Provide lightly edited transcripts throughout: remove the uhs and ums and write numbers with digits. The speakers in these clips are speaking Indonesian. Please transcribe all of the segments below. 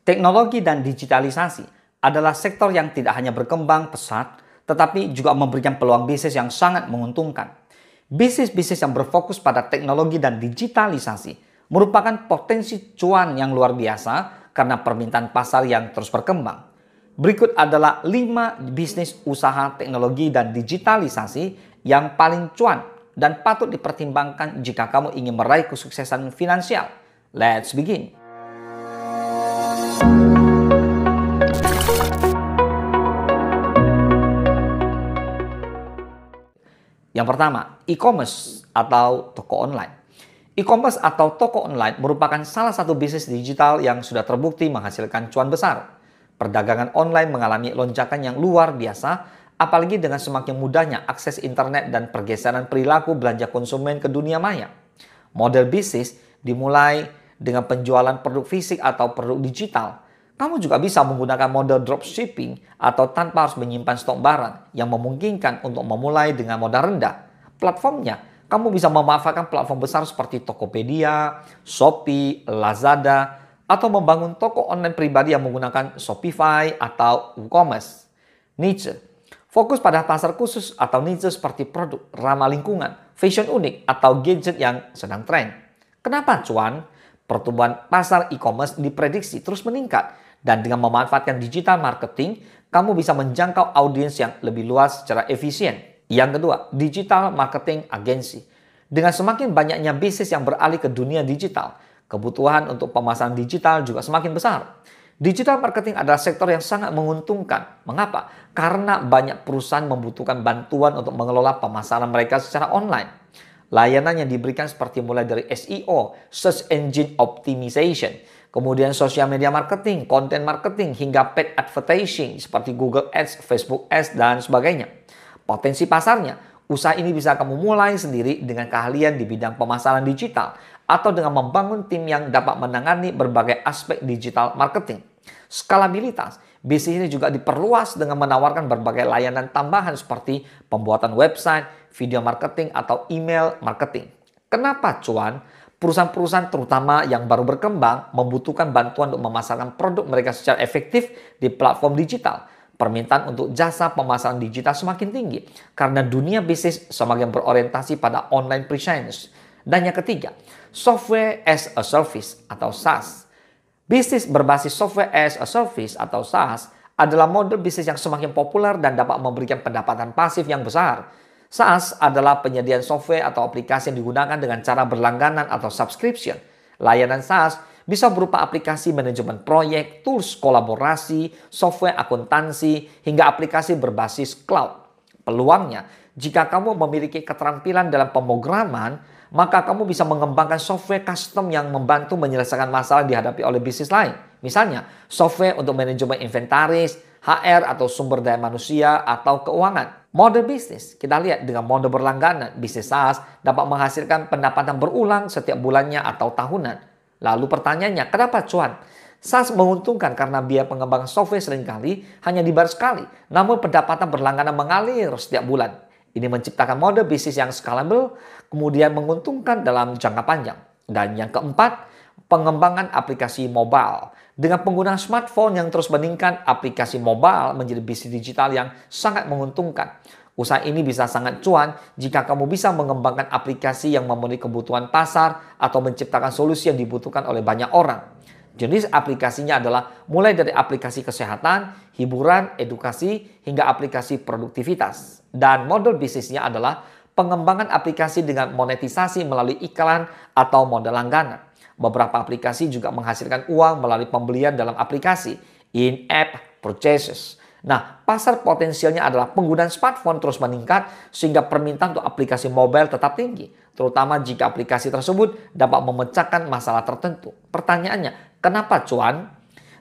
Teknologi dan digitalisasi adalah sektor yang tidak hanya berkembang pesat, tetapi juga memberikan peluang bisnis yang sangat menguntungkan. Bisnis-bisnis yang berfokus pada teknologi dan digitalisasi merupakan potensi cuan yang luar biasa karena permintaan pasar yang terus berkembang. Berikut adalah 5 bisnis usaha teknologi dan digitalisasi yang paling cuan dan patut dipertimbangkan jika kamu ingin meraih kesuksesan finansial. Let's begin. Yang pertama, e-commerce atau toko online. E-commerce atau toko online merupakan salah satu bisnis digital yang sudah terbukti menghasilkan cuan besar. Perdagangan online mengalami lonjakan yang luar biasa, apalagi dengan semakin mudahnya akses internet dan pergeseran perilaku belanja konsumen ke dunia maya. Model bisnis dimulai dengan penjualan produk fisik atau produk digital. Kamu juga bisa menggunakan model dropshipping atau tanpa harus menyimpan stok barang yang memungkinkan untuk memulai dengan modal rendah. Platformnya, kamu bisa memanfaatkan platform besar seperti Tokopedia, Shopee, Lazada, atau membangun toko online pribadi yang menggunakan Shopify atau WooCommerce. Niche, fokus pada pasar khusus atau niche seperti produk ramah lingkungan, fashion unik, atau gadget yang sedang tren. Kenapa cuan? Pertumbuhan pasar e-commerce diprediksi terus meningkat. Dan dengan memanfaatkan digital marketing, kamu bisa menjangkau audiens yang lebih luas secara efisien. Yang kedua, digital marketing agency. Dengan semakin banyaknya bisnis yang beralih ke dunia digital, kebutuhan untuk pemasaran digital juga semakin besar. Digital marketing adalah sektor yang sangat menguntungkan. Mengapa? Karena banyak perusahaan membutuhkan bantuan untuk mengelola pemasaran mereka secara online. Layanan yang diberikan seperti mulai dari SEO, Search Engine Optimization, kemudian social media marketing, content marketing, hingga paid advertising seperti Google Ads, Facebook Ads, dan sebagainya. Potensi pasarnya, usaha ini bisa kamu mulai sendiri dengan keahlian di bidang pemasaran digital atau dengan membangun tim yang dapat menangani berbagai aspek digital marketing. Skalabilitas, bisnis ini juga diperluas dengan menawarkan berbagai layanan tambahan seperti pembuatan website, video marketing, atau email marketing. Kenapa cuan? Perusahaan-perusahaan terutama yang baru berkembang membutuhkan bantuan untuk memasarkan produk mereka secara efektif di platform digital. Permintaan untuk jasa pemasaran digital semakin tinggi karena dunia bisnis semakin berorientasi pada online presence. Dan yang ketiga, software as a service atau SaaS. Bisnis berbasis software as a service atau SaaS adalah model bisnis yang semakin populer dan dapat memberikan pendapatan pasif yang besar. SaaS adalah penyediaan software atau aplikasi yang digunakan dengan cara berlangganan atau subscription. Layanan SaaS bisa berupa aplikasi manajemen proyek, tools kolaborasi, software akuntansi, hingga aplikasi berbasis cloud. Peluangnya, jika kamu memiliki keterampilan dalam pemrograman, maka kamu bisa mengembangkan software custom yang membantu menyelesaikan masalah yang dihadapi oleh bisnis lain. Misalnya, software untuk manajemen inventaris, HR atau sumber daya manusia, atau keuangan. Model bisnis, kita lihat dengan model berlangganan, bisnis SaaS dapat menghasilkan pendapatan berulang setiap bulannya atau tahunan. Lalu pertanyaannya, kenapa cuan? SaaS menguntungkan karena biaya pengembangan software seringkali hanya dibayar sekali, namun pendapatan berlangganan mengalir setiap bulan. Ini menciptakan model bisnis yang scalable, kemudian menguntungkan dalam jangka panjang. Dan yang keempat, pengembangan aplikasi mobile. Dengan penggunaan smartphone yang terus meningkat, aplikasi mobile menjadi bisnis digital yang sangat menguntungkan. Usaha ini bisa sangat cuan jika kamu bisa mengembangkan aplikasi yang memenuhi kebutuhan pasar atau menciptakan solusi yang dibutuhkan oleh banyak orang. Jenis aplikasinya adalah mulai dari aplikasi kesehatan, hiburan, edukasi, hingga aplikasi produktivitas. Dan model bisnisnya adalah pengembangan aplikasi dengan monetisasi melalui iklan atau model langganan. Beberapa aplikasi juga menghasilkan uang melalui pembelian dalam aplikasi, in-app purchases. Nah, pasar potensialnya adalah penggunaan smartphone terus meningkat sehingga permintaan untuk aplikasi mobile tetap tinggi, terutama jika aplikasi tersebut dapat memecahkan masalah tertentu. Pertanyaannya, kenapa cuan?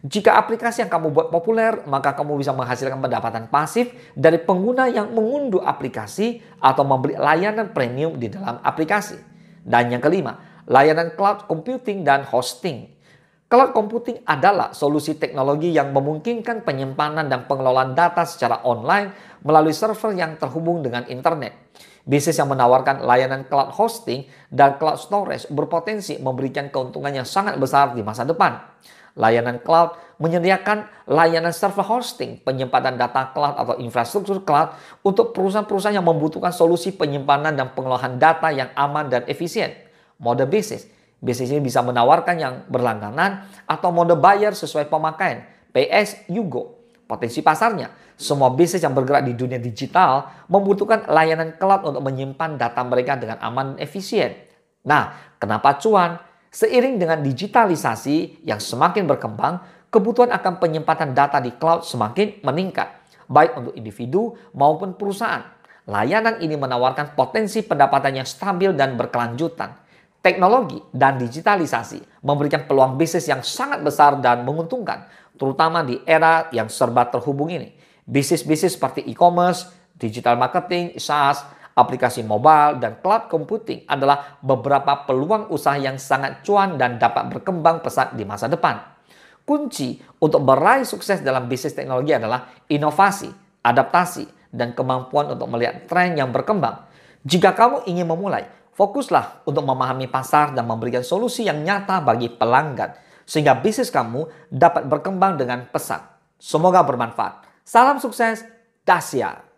Jika aplikasi yang kamu buat populer, maka kamu bisa menghasilkan pendapatan pasif dari pengguna yang mengunduh aplikasi atau membeli layanan premium di dalam aplikasi. Dan yang kelima, layanan cloud computing dan hosting. Cloud computing adalah solusi teknologi yang memungkinkan penyimpanan dan pengelolaan data secara online melalui server yang terhubung dengan internet. Bisnis yang menawarkan layanan cloud hosting dan cloud storage berpotensi memberikan keuntungan yang sangat besar di masa depan. Layanan cloud menyediakan layanan server hosting, penyimpanan data cloud atau infrastruktur cloud untuk perusahaan-perusahaan yang membutuhkan solusi penyimpanan dan pengelolaan data yang aman dan efisien. Mode bisnis. Bisnis ini bisa menawarkan yang berlangganan atau mode bayar sesuai pemakaian, pay as you go. Potensi pasarnya, semua bisnis yang bergerak di dunia digital membutuhkan layanan cloud untuk menyimpan data mereka dengan aman dan efisien. Nah, kenapa cuan? Seiring dengan digitalisasi yang semakin berkembang, kebutuhan akan penyimpanan data di cloud semakin meningkat, baik untuk individu maupun perusahaan. Layanan ini menawarkan potensi pendapatan yang stabil dan berkelanjutan. Teknologi dan digitalisasi memberikan peluang bisnis yang sangat besar dan menguntungkan, terutama di era yang serba terhubung ini. Bisnis-bisnis seperti e-commerce, digital marketing, SaaS, aplikasi mobile, dan cloud computing adalah beberapa peluang usaha yang sangat cuan dan dapat berkembang pesat di masa depan. Kunci untuk meraih sukses dalam bisnis teknologi adalah inovasi, adaptasi, dan kemampuan untuk melihat tren yang berkembang. Jika kamu ingin memulai, fokuslah untuk memahami pasar dan memberikan solusi yang nyata bagi pelanggan, sehingga bisnis kamu dapat berkembang dengan pesat. Semoga bermanfaat. Salam sukses, Dasia.